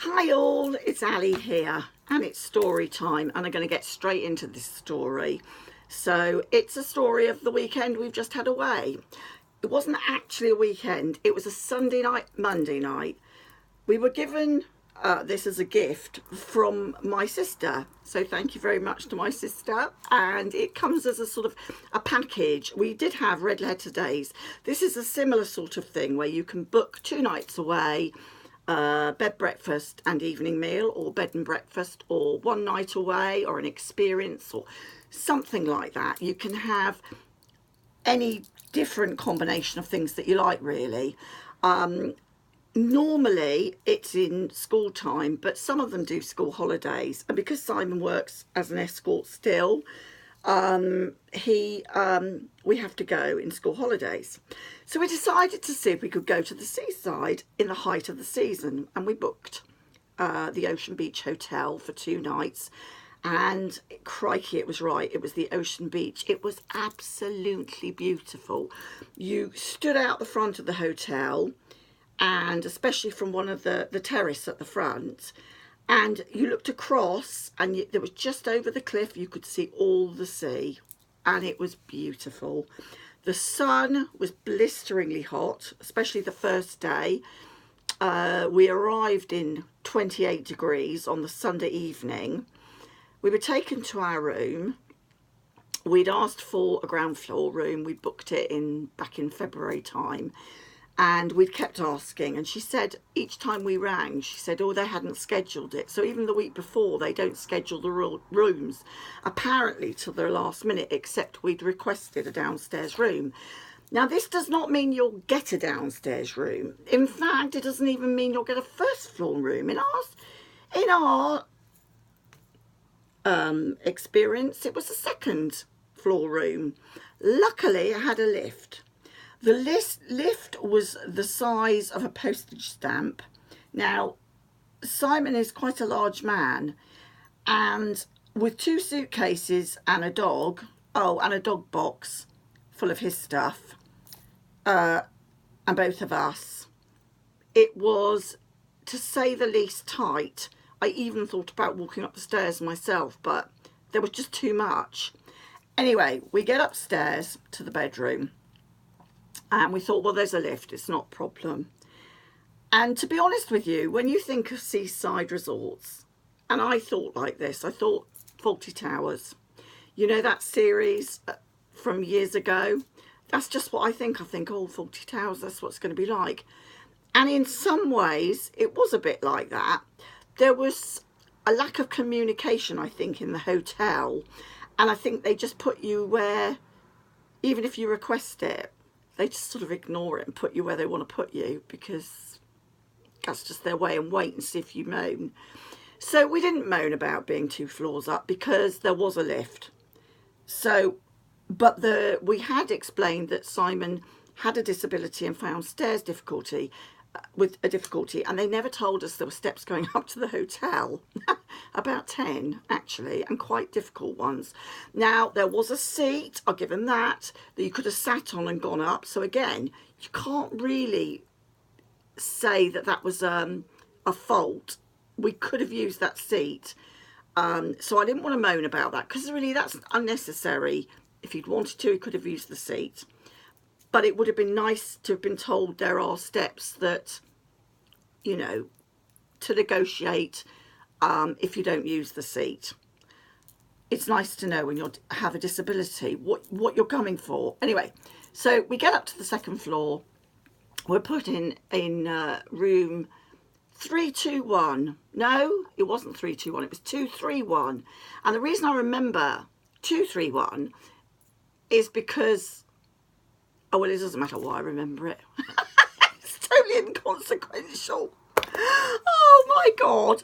Hi all, it's Ali here and it's story time, and I'm going to get straight into this story. So it's a story of the weekend we've just had away. It wasn't actually a weekend, it was a Sunday night, Monday night. We were given this as a gift from my sister, so thank you very much to my sister, and it comes as a sort of a package. We did have red letter days. This is a similar sort of thing where you can book 2 nights away, bed, breakfast and evening meal, or bed and breakfast, or 1 night away, or an experience, or something like that. You can have any different combination of things that you like, really. Normally it's in school time, but some of them do school holidays, and because Simon works as an escort still, we have to go in school holidays. So we decided to see if we could go to the Seaside in the height of the season, and we booked the Ocean Beach Hotel for 2 nights, and crikey, it was right. It was the Ocean Beach. It was absolutely beautiful. You stood out the front of the hotel, and especially from one of the terrace at the front, and you looked across, and there was just over the cliff, you could see all the sea, and it was beautiful. The sun was blisteringly hot, especially the first day. We arrived in 28 degrees on the Sunday evening. We were taken to our room. We'd asked for a ground floor room. We booked it back in February time. And we'd kept asking, and she said each time we rang, she said, oh, they hadn't scheduled it. So even the week before, they don't schedule the rooms, apparently, till the last minute, except we'd requested a downstairs room. Now, this does not mean you'll get a downstairs room. In fact, it doesn't even mean you'll get a first floor room. In our experience, it was a second floor room. Luckily, I had a lift. The lift was the size of a postage stamp. Now, Simon is quite a large man, and with 2 suitcases and a dog, and a dog box full of his stuff, and both of us, it was, to say the least, tight. I even thought about walking up the stairs myself, but there was just too much. Anyway, we get upstairs to the bedroom. And we thought, well, there's a lift, it's not a problem. And to be honest with you, when you think of seaside resorts, and I thought like this, I thought Fawlty Towers. You know that series from years ago? That's just what I think. I think, oh, Fawlty Towers, that's what it's going to be like. And in some ways, it was a bit like that. There was a lack of communication, I think, in the hotel. And I think they just put you where, even if you request it, they just sort of ignore it and put you where they want to put you, because that's just their way, and wait and see if you moan. So we didn't moan about being 2 floors up because there was a lift. So, but we had explained that Simon had a disability and found stairs difficulty, and they never told us there were steps going up to the hotel. About 10 actually, and quite difficult ones. Now, there was a seat, I'll give him that you could have sat on and gone up. So again, you can't really say that that was a fault. We could have used that seat. So I didn't want to moan about that, because really that's unnecessary. If he'd wanted to, he could have used the seat. But it would have been nice to have been told there are steps that, you know, to negotiate if you don't use the seat. It's nice to know when you have a disability what you're coming for. Anyway, so we get up to the 2nd floor. We're put in room 321. No, it wasn't 321. It was 231. And the reason I remember 231 is because, oh, well, it doesn't matter why I remember it. It's totally inconsequential. Oh, my God.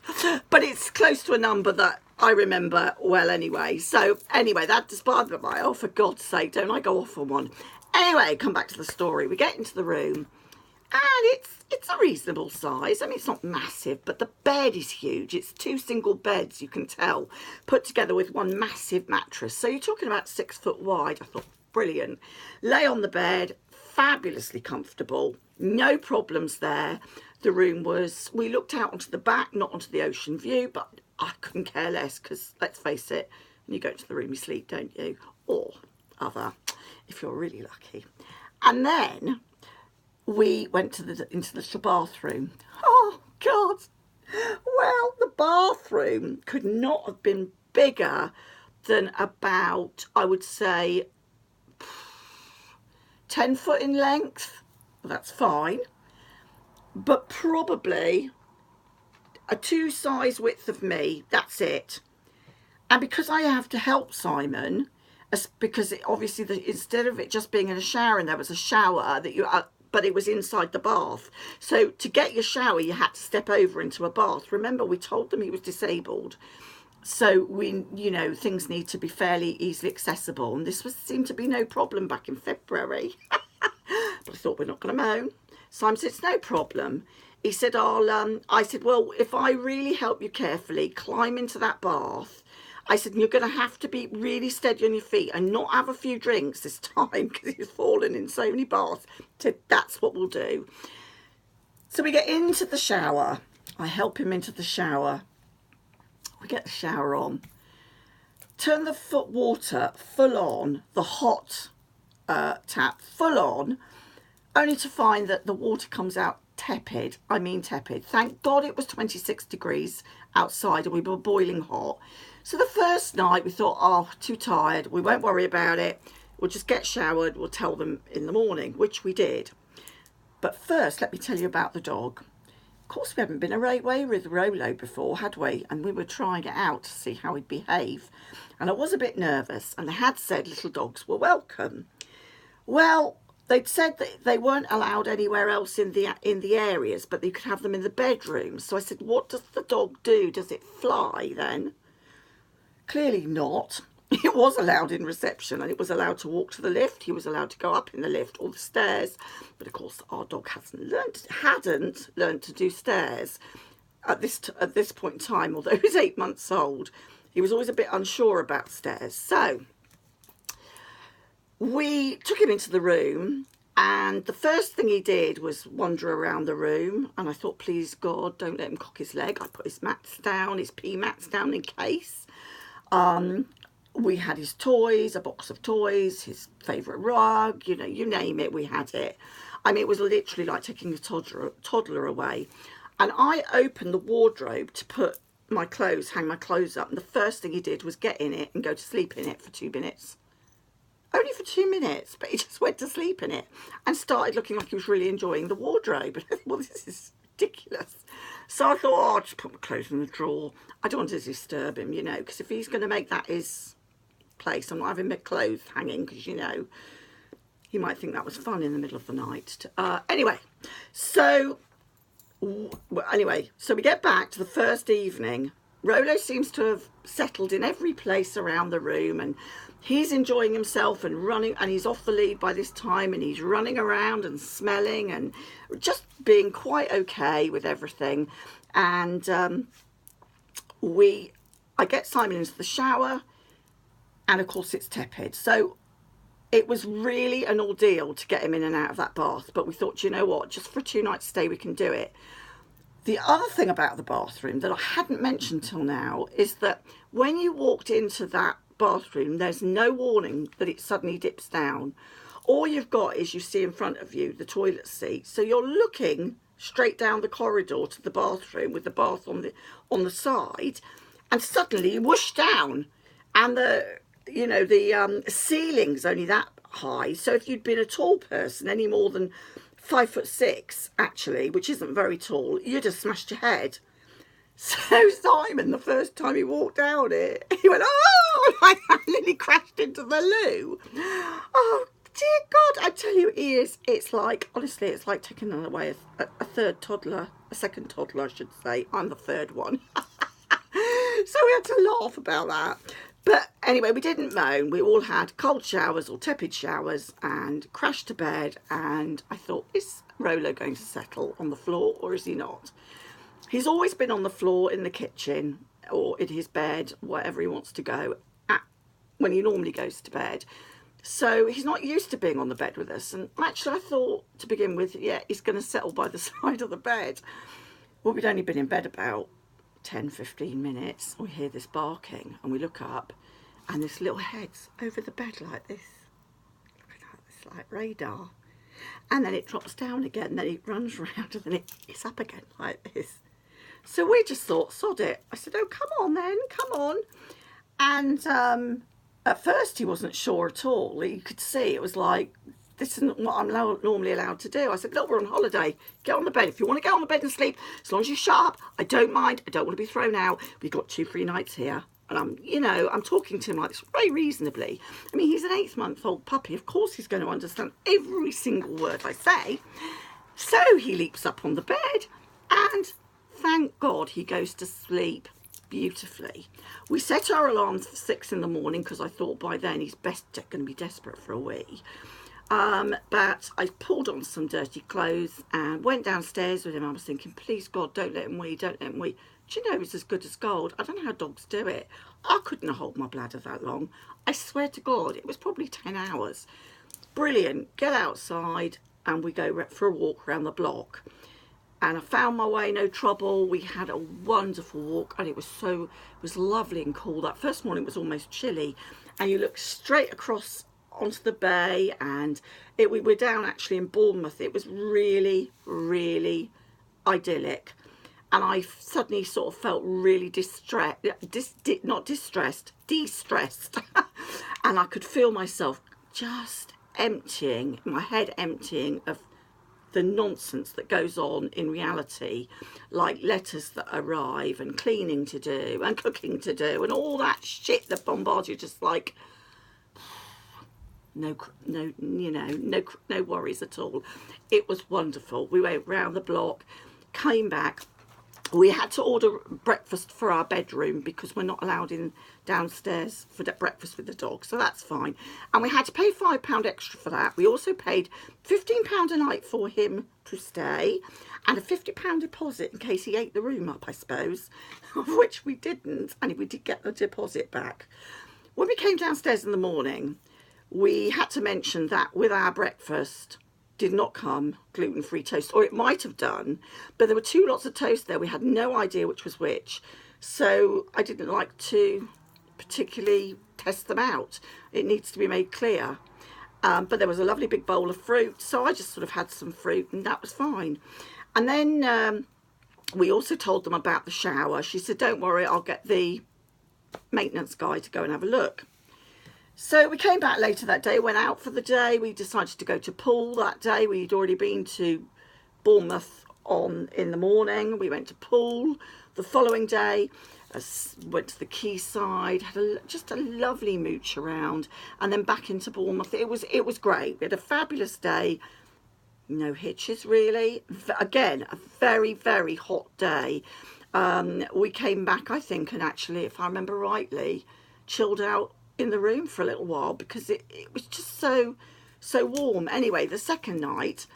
But it's close to a number that I remember well anyway. So, anyway, that despite my, oh, for God's sake, don't I go off on one. Anyway, come back to the story. We get into the room, and it's a reasonable size. I mean, it's not massive, but the bed is huge. It's 2 single beds, you can tell, put together with 1 massive mattress. So you're talking about 6 foot wide. I thought, brilliant. Lay on the bed, fabulously comfortable, no problems there. The room was, we looked out onto the back, not onto the ocean view, but I couldn't care less because, let's face it, when you go to the room you sleep, don't you? Or other, if you're really lucky. And then we went to into the bathroom. Oh, God. Well, the bathroom could not have been bigger than about, I would say, 10 foot in length. Well, that's fine. But probably a 2 size width of me. That's it. And because I have to help Simon, because obviously instead of it just being in a shower, and there was a shower that you, but it was inside the bath. So to get your shower, you had to step over into a bath. Remember, we told them he was disabled. So we, you know, things need to be fairly easily accessible. And this seemed to be no problem back in February. But I thought, we're not going to moan. Simon said, it's no problem. He said, I said, well, if I really help you carefully, climb into that bath. I said, you're going to have to be really steady on your feet and not have a few drinks this time because he's fallen in so many baths. So that's what we'll do. So we get into the shower. I help him into the shower. We get the shower on. Turn the foot water full on, the hot tap full on, only to find that the water comes out tepid. I mean tepid. Thank God it was 26 degrees outside and we were boiling hot. So the first night we thought, oh, too tired, we won't worry about it, we'll just get showered, we'll tell them in the morning, which we did. But first, let me tell you about the dog. Of course, we haven't been away with Rolo before, had we? And we were trying it out to see how he'd behave. And I was a bit nervous, and they had said little dogs were welcome. Well, they'd said that they weren't allowed anywhere else in the areas, but you could have them in the bedrooms. So I said, what does the dog do? Does it fly then? Clearly not. It was allowed in reception and it was allowed to walk to the lift. He was allowed to go up in the lift or the stairs. But of course, our dog hadn't learned to do stairs at this point in time. Although he was 8 months old, he was always a bit unsure about stairs. So we took him into the room, and the first thing he did was wander around the room. And I thought, please God, don't let him cock his leg. I put his mats down, his pee mats down in case. We had his toys, a box of toys, his favourite rug, you know, you name it, we had it. I mean, it was literally like taking a toddler away. And I opened the wardrobe to put my clothes, hang my clothes up. And the first thing he did was get in it and go to sleep in it for 2 minutes. Only for 2 minutes, but he just went to sleep in it and started looking like he was really enjoying the wardrobe. Well, this is ridiculous. So I thought, oh, I'll just put my clothes in the drawer. I don't want to disturb him, you know, because if he's going to make that his place, I'm not having my clothes hanging, because, you know, he might think that was fun in the middle of the night. Anyway, so we get back to the first evening. Rolo seems to have settled in every place around the room, and he's enjoying himself and running, and he's off the lead by this time, and he's running around and smelling and just being quite okay with everything. And I get Simon into the shower, and of course it's tepid. So it was really an ordeal to get him in and out of that bath, but we thought, you know what, just for a 2-night stay we can do it. The other thing about the bathroom that I hadn't mentioned till now is that when you walked into that bathroom, there's no warning that it suddenly dips down. All you've got is, you see in front of you the toilet seat, so you're looking straight down the corridor to the bathroom with the bath on the side, and suddenly you whoosh down, and the ceiling's only that high. So if you'd been a tall person, any more than 5'6", actually, which isn't very tall, you'd have smashed your head. So Simon, the first time he walked down it, he went, oh, I nearly crashed into the loo. Oh, dear God, I tell you, it's like, honestly, it's like taking away a third toddler, a second toddler, I should say. I'm the third one. So we had to laugh about that. But anyway, we didn't moan. We all had cold showers or tepid showers and crashed to bed. And I thought, is Rolo going to settle on the floor or is he not? He's always been on the floor in the kitchen or in his bed, wherever he wants to go when he normally goes to bed. So he's not used to being on the bed with us. And actually, I thought to begin with, yeah, he's going to settle by the side of the bed. Well, we'd only been in bed about 10-15 minutes. We hear this barking and we look up, and this little head's over the bed like this. Looking at this like radar. And then it drops down again, then it runs round, and then it's up again like this. So we just thought, sod it. I said, oh, come on then, come on. And at first he wasn't sure at all. You could see it was like, this isn't what I'm normally allowed to do. I said, look, we're on holiday. Get on the bed. If you want to get on the bed and sleep, as long as you shut up, I don't mind. I don't want to be thrown out. We've got 2 free nights here. And I'm talking to him like this very reasonably. I mean, he's an 8-month-old puppy. Of course he's going to understand every single word I say. So he leaps up on the bed, and thank God he goes to sleep beautifully. We set our alarms for 6 in the morning because I thought by then he's going to be desperate for a wee. But I pulled on some dirty clothes and went downstairs with him. I was thinking, please God, don't let him wee, don't let him wee. Do you know, he's as good as gold. I don't know how dogs do it. I couldn't hold my bladder that long. I swear to God, it was probably 10 hours. Brilliant. Get outside and we go for a walk around the block. And I found my way, no trouble. We had a wonderful walk, and it was lovely and cool. That first morning was almost chilly, and you look straight across onto the bay, and we were down actually in Bournemouth. It was really, really idyllic. And I suddenly sort of felt really de-stressed. And I could feel myself just emptying, my head emptying of the nonsense that goes on in reality, like letters that arrive and cleaning to do and cooking to do and all that shit that bombards you, just like no worries at all. It was wonderful. We went round the block, came back. We had to order breakfast for our bedroom because we're not allowed in downstairs for breakfast with the dog, so that's fine. And we had to pay £5 extra for that. We also paid £15 a night for him to stay, and a £50 deposit in case he ate the room up, I suppose, of which we didn't, and we did get the deposit back. When we came downstairs in the morning, we had to mention that with our breakfast did not come gluten-free toast, or it might have done, but there were 2 lots of toast there. We had no idea which was which, so I didn't like to particularly test them out. It needs to be made clear. But there was a lovely big bowl of fruit, so I just sort of had some fruit, and that was fine. And then we also told them about the shower. She said, don't worry, I'll get the maintenance guy to go and have a look. So we came back later that day, went out for the day. We decided to go to Poole that day. We'd already been to Bournemouth in the morning. We went to Poole the following day, went to the quayside, had just a lovely mooch around, and then back into Bournemouth. It was great. We had a fabulous day. No hitches really. Again, a very, very hot day. We came back, I think, and actually, if I remember rightly, chilled out in the room for a little while because it was just so warm. Anyway, the second night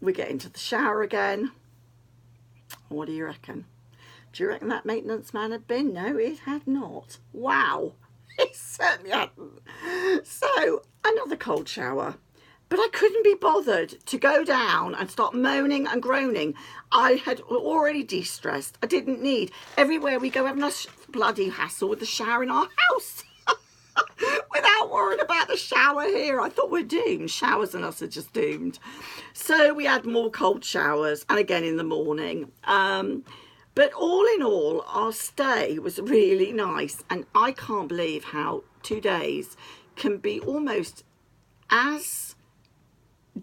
we get into the shower again. What do you reckon? Do you reckon that maintenance man had been? No, it had not. Wow, it certainly hadn't. So another cold shower, but I couldn't be bothered to go down and start moaning and groaning. I had already de-stressed. I didn't need everywhere we go having a bloody hassle with the shower in our house. Without worrying about the shower here. I thought we're doomed. Showers and us are just doomed. So we had more cold showers, and again in the morning. But all in all, our stay was really nice, and I can't believe how 2 days can be almost as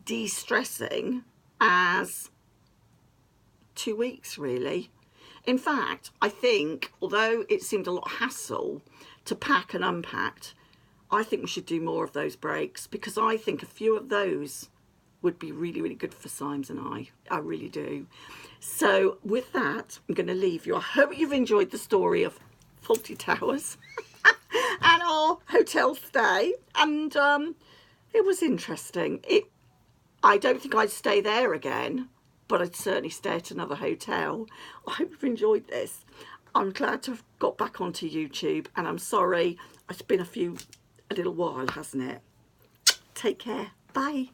de-stressing as 2 weeks, really. In fact, I think, although it seemed a lot of hassle to pack and unpack, I think we should do more of those breaks, because I think a few of those would be really, really good for Symes and I. I really do. So with that, I'm going to leave you. I hope you've enjoyed the story of Fawlty Towers and our hotel stay. And it was interesting. I don't think I'd stay there again, but I'd certainly stay at another hotel. I hope you've enjoyed this. I'm glad to have got back onto YouTube, and I'm sorry it's been a little while, hasn't it? Take care. Bye.